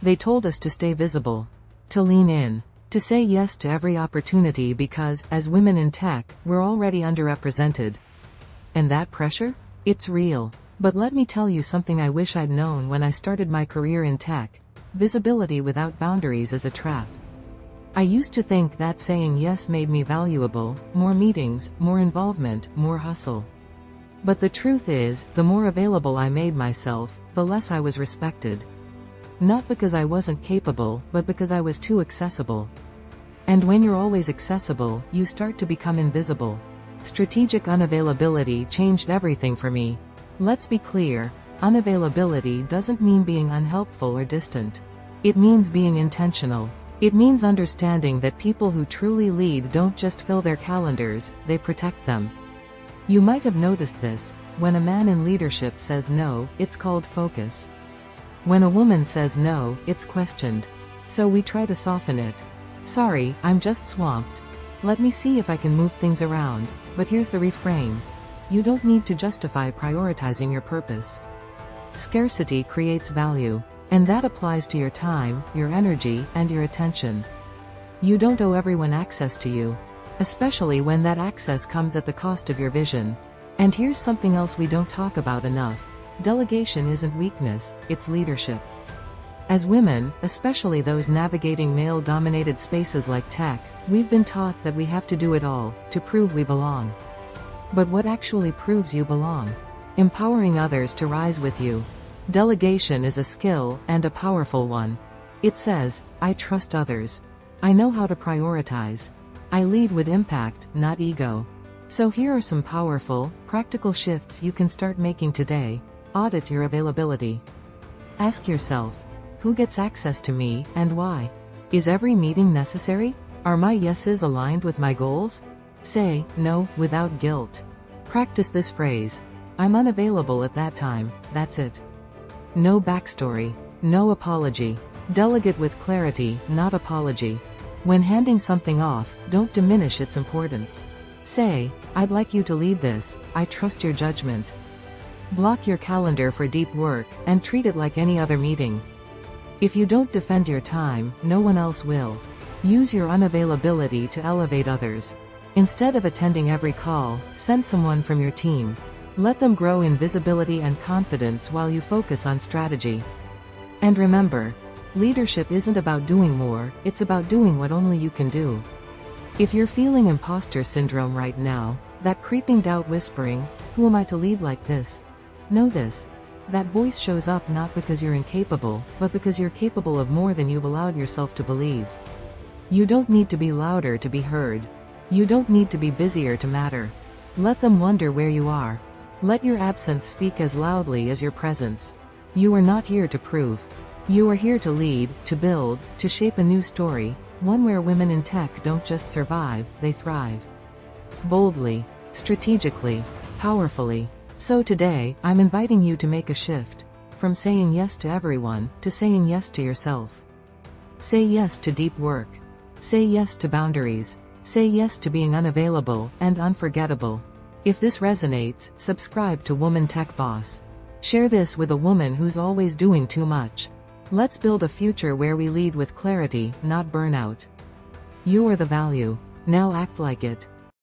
They told us to stay visible, to lean in, to say yes to every opportunity because, as women in tech, we're already underrepresented. And that pressure? It's real. But let me tell you something I wish I'd known when I started my career in tech. Visibility without boundaries is a trap. I used to think that saying yes made me valuable, more meetings, more involvement, more hustle. But the truth is, the more available I made myself, the less I was respected. Not because I wasn't capable, but because I was too accessible. And when you're always accessible, you start to become invisible. Strategic unavailability changed everything for me. Let's be clear, unavailability doesn't mean being unhelpful or distant. It means being intentional. It means understanding that people who truly lead don't just fill their calendars, they protect them. You might have noticed this. When a man in leadership says no, it's called focus. When a woman says no, it's questioned. So we try to soften it. Sorry, I'm just swamped. Let me see if I can move things around. But here's the refrain. You don't need to justify prioritizing your purpose. Scarcity creates value. And that applies to your time, your energy, and your attention. You don't owe everyone access to you. Especially when that access comes at the cost of your vision. And here's something else we don't talk about enough. Delegation isn't weakness, it's leadership. As women, especially those navigating male-dominated spaces like tech, we've been taught that we have to do it all, to prove we belong. But what actually proves you belong? Empowering others to rise with you. Delegation is a skill, and a powerful one. It says, I trust others. I know how to prioritize. I lead with impact, not ego. So here are some powerful, practical shifts you can start making today. Audit your availability. Ask yourself, who gets access to me, and why? Is every meeting necessary? Are my yeses aligned with my goals? Say no without guilt. Practice this phrase. I'm unavailable at that time, that's it. No backstory. No apology. Delegate with clarity, not apology. When handing something off, don't diminish its importance. Say, I'd like you to lead this, I trust your judgment. Block your calendar for deep work, and treat it like any other meeting. If you don't defend your time, no one else will. Use your unavailability to elevate others. Instead of attending every call, send someone from your team. Let them grow in visibility and confidence while you focus on strategy. And remember, leadership isn't about doing more, it's about doing what only you can do. If you're feeling imposter syndrome right now, that creeping doubt whispering, who am I to lead like this? Know this. That voice shows up not because you're incapable, but because you're capable of more than you've allowed yourself to believe. You don't need to be louder to be heard. You don't need to be busier to matter. Let them wonder where you are. Let your absence speak as loudly as your presence. You are not here to prove. You are here to lead, to build, to shape a new story, one where women in tech don't just survive, they thrive. Boldly, strategically, powerfully. So today, I'm inviting you to make a shift. From saying yes to everyone, to saying yes to yourself. Say yes to deep work. Say yes to boundaries. Say yes to being unavailable, and unforgettable. If this resonates, subscribe to Woman Tech Boss. Share this with a woman who's always doing too much. Let's build a future where we lead with clarity, not burnout. You are the value. Now act like it.